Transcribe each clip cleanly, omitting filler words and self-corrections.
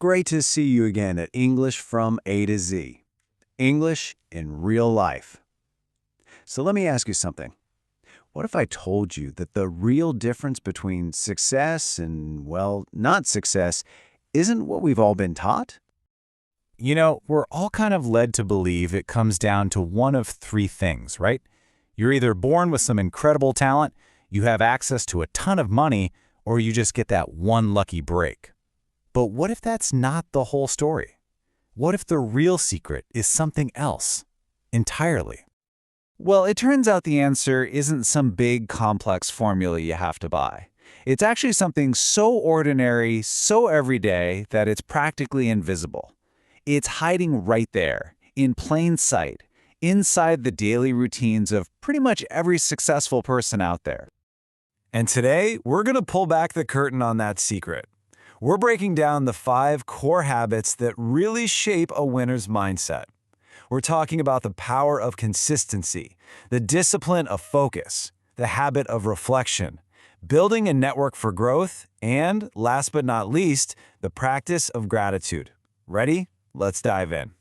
great to see you again at English from A to Z. English in real life. So let me ask you something. What if I told you that the real difference between success and, well, not success isn't what we've all been taught? We're all kind of led to believe it comes down to one of three things, right? You're either born with some incredible talent, you have access to a ton of money, or you just get that one lucky break. But what if that's not the whole story? What if the real secret is something else entirely? Well, it turns out the answer isn't some big, complex formula you have to buy. It's actually something so ordinary, so everyday, that it's practically invisible. It's hiding right there, in plain sight, inside the daily routines of pretty much every successful person out there. And today, we're going to pull back the curtain on that secret. We're breaking down the 5 core habits that really shape a winner's mindset. We're talking about the power of consistency, the discipline of focus, the habit of reflection, building a network for growth, and, last but not least, the practice of gratitude. Ready? Let's dive in.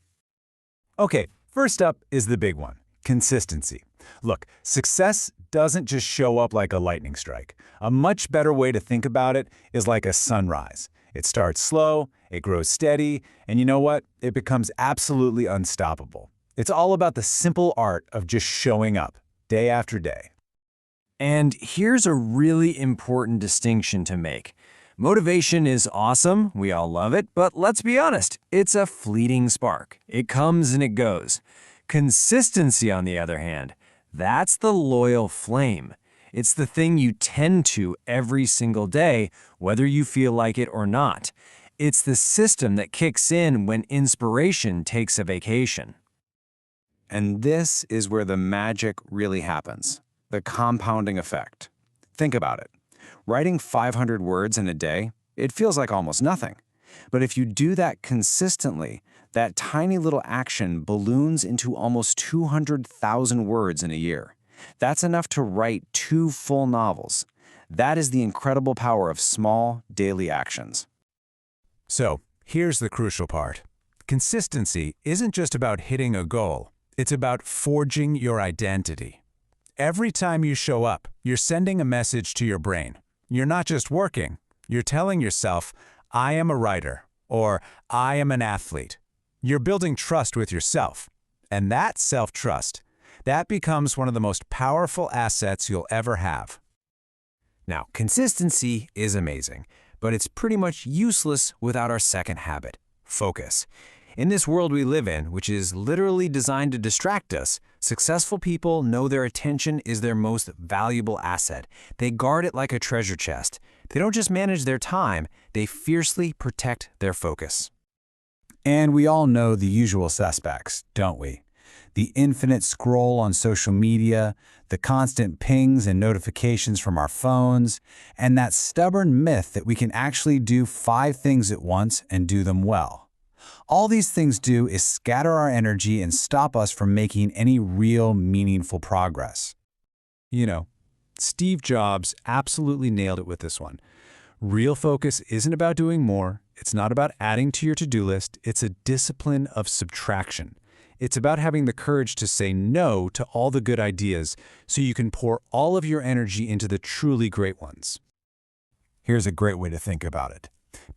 Okay, first up is the big one, consistency. Look, success doesn't just show up like a lightning strike. A much better way to think about it is like a sunrise. It starts slow, it grows steady, and you know what? It becomes absolutely unstoppable. It's all about the simple art of just showing up, day after day. And here's a really important distinction to make. Motivation is awesome, we all love it, but let's be honest, it's a fleeting spark. It comes and it goes. Consistency, on the other hand, that's the loyal flame. It's the thing you tend to every single day, whether you feel like it or not. It's the system that kicks in when inspiration takes a vacation. And this is where the magic really happens, the compounding effect. Think about it. Writing 500 words in a day, it feels like almost nothing. But if you do that consistently, that tiny little action balloons into almost 200,000 words in a year. That's enough to write 2 full novels. That is the incredible power of small, daily actions. So, here's the crucial part. Consistency isn't just about hitting a goal. It's about forging your identity. Every time you show up, you're sending a message to your brain. You're not just working. You're telling yourself, I am a writer, or I am an athlete. You're building trust with yourself. And that self-trust, that becomes one of the most powerful assets you'll ever have. Now, consistency is amazing, but it's pretty much useless without our second habit, focus. In this world we live in, which is literally designed to distract us, successful people know their attention is their most valuable asset. They guard it like a treasure chest. They don't just manage their time, they fiercely protect their focus. And we all know the usual suspects, don't we? The infinite scroll on social media, the constant pings and notifications from our phones, and that stubborn myth that we can actually do 5 things at once and do them well. All these things do is scatter our energy and stop us from making any real, meaningful progress. Steve Jobs absolutely nailed it with this one. Real focus isn't about doing more. It's not about adding to your to-do list. It's a discipline of subtraction. It's about having the courage to say no to all the good ideas so you can pour all of your energy into the truly great ones. Here's a great way to think about it.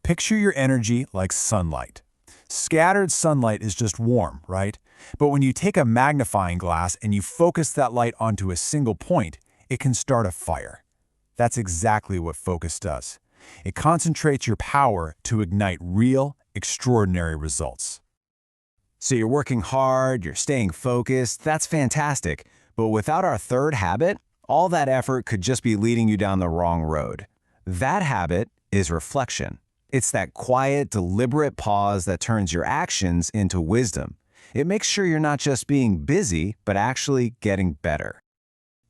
Picture your energy like sunlight. Scattered sunlight is just warm, right? But when you take a magnifying glass and you focus that light onto a single point, it can start a fire. That's exactly what focus does. It concentrates your power to ignite real, extraordinary results. So you're working hard, you're staying focused, that's fantastic. But without our third habit, all that effort could just be leading you down the wrong road. That habit is reflection. It's that quiet, deliberate pause that turns your actions into wisdom. It makes sure you're not just being busy, but actually getting better.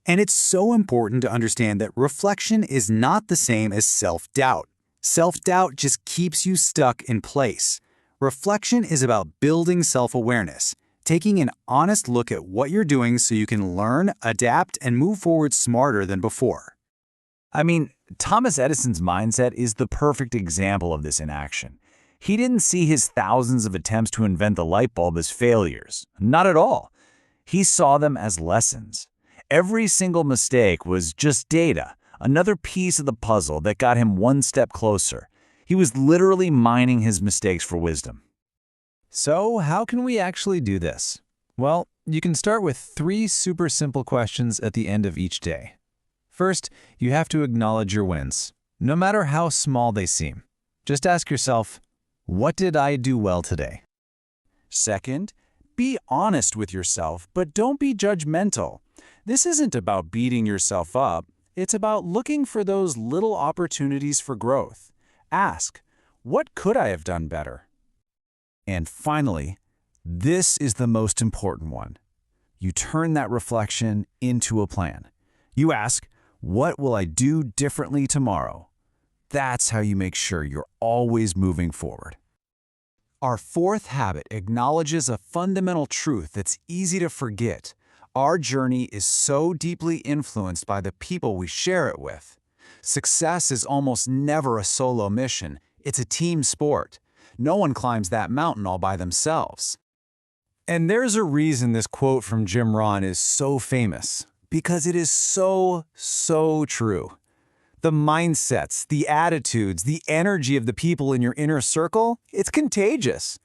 And it's so important to understand that reflection is not the same as self-doubt. Self-doubt just keeps you stuck in place. Reflection is about building self-awareness, taking an honest look at what you're doing so you can learn, adapt, and move forward smarter than before. Thomas Edison's mindset is the perfect example of this in action. He didn't see his thousands of attempts to invent the light bulb as failures. Not at all. He saw them as lessons. Every single mistake was just data, another piece of the puzzle that got him one step closer. He was literally mining his mistakes for wisdom. So, how can we actually do this? Well, you can start with 3 super simple questions at the end of each day. First, you have to acknowledge your wins, no matter how small they seem. Just ask yourself, what did I do well today? Second, be honest with yourself, but don't be judgmental. This isn't about beating yourself up. It's about looking for those little opportunities for growth. Ask, what could I have done better? And finally, this is the most important one. You turn that reflection into a plan. You ask, what will I do differently tomorrow? That's how you make sure you're always moving forward. Our 4th habit acknowledges a fundamental truth that's easy to forget. Our journey is so deeply influenced by the people we share it with. Success is almost never a solo mission. It's a team sport. No one climbs that mountain all by themselves. And there's a reason this quote from Jim Rohn is so famous, because it is so true. The mindsets, the attitudes, the energy of the people in your inner circle, it's contagious.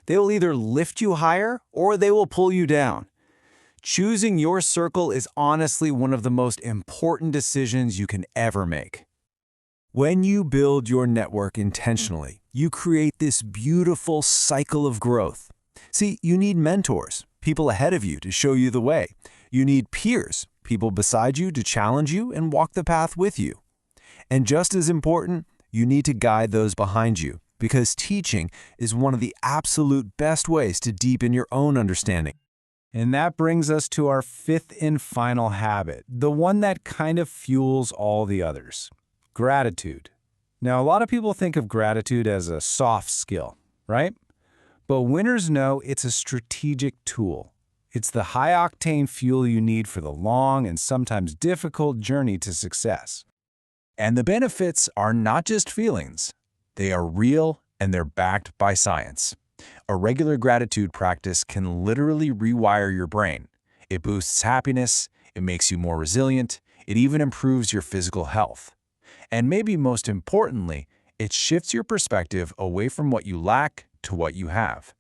They will either lift you higher or they will pull you down. Choosing your circle is honestly one of the most important decisions you can ever make. When you build your network intentionally, you create this beautiful cycle of growth. See, you need mentors, people ahead of you to show you the way. You need peers, people beside you to challenge you and walk the path with you. And just as important, you need to guide those behind you, because teaching is one of the absolute best ways to deepen your own understanding. And that brings us to our 5th and final habit, the one that kind of fuels all the others: gratitude. Now, a lot of people think of gratitude as a soft skill, right? But winners know it's a strategic tool. It's the high-octane fuel you need for the long and sometimes difficult journey to success. And the benefits are not just feelings. They are real and they're backed by science. A regular gratitude practice can literally rewire your brain. It boosts happiness, it makes you more resilient, it even improves your physical health. And maybe most importantly, it shifts your perspective away from what you lack to what you have.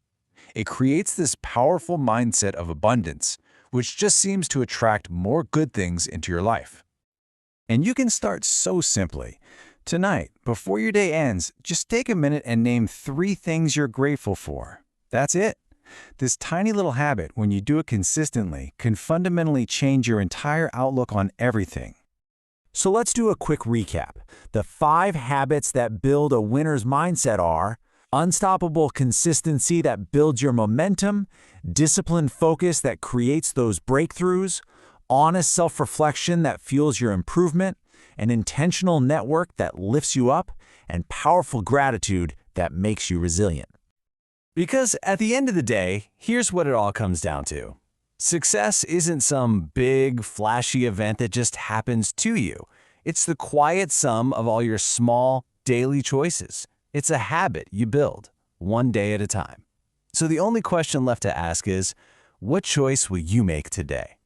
It creates this powerful mindset of abundance, which just seems to attract more good things into your life. And you can start so simply. Tonight, before your day ends, just take a minute and name 3 things you're grateful for. That's it. This tiny little habit, when you do it consistently, can fundamentally change your entire outlook on everything. So let's do a quick recap. The 5 habits that build a winner's mindset are: unstoppable consistency that builds your momentum, disciplined focus that creates those breakthroughs, honest self-reflection that fuels your improvement, an intentional network that lifts you up, and powerful gratitude that makes you resilient. Because at the end of the day, here's what it all comes down to. Success isn't some big, flashy event that just happens to you. It's the quiet sum of all your small, daily choices. It's a habit you build, one day at a time. So the only question left to ask is, what choice will you make today?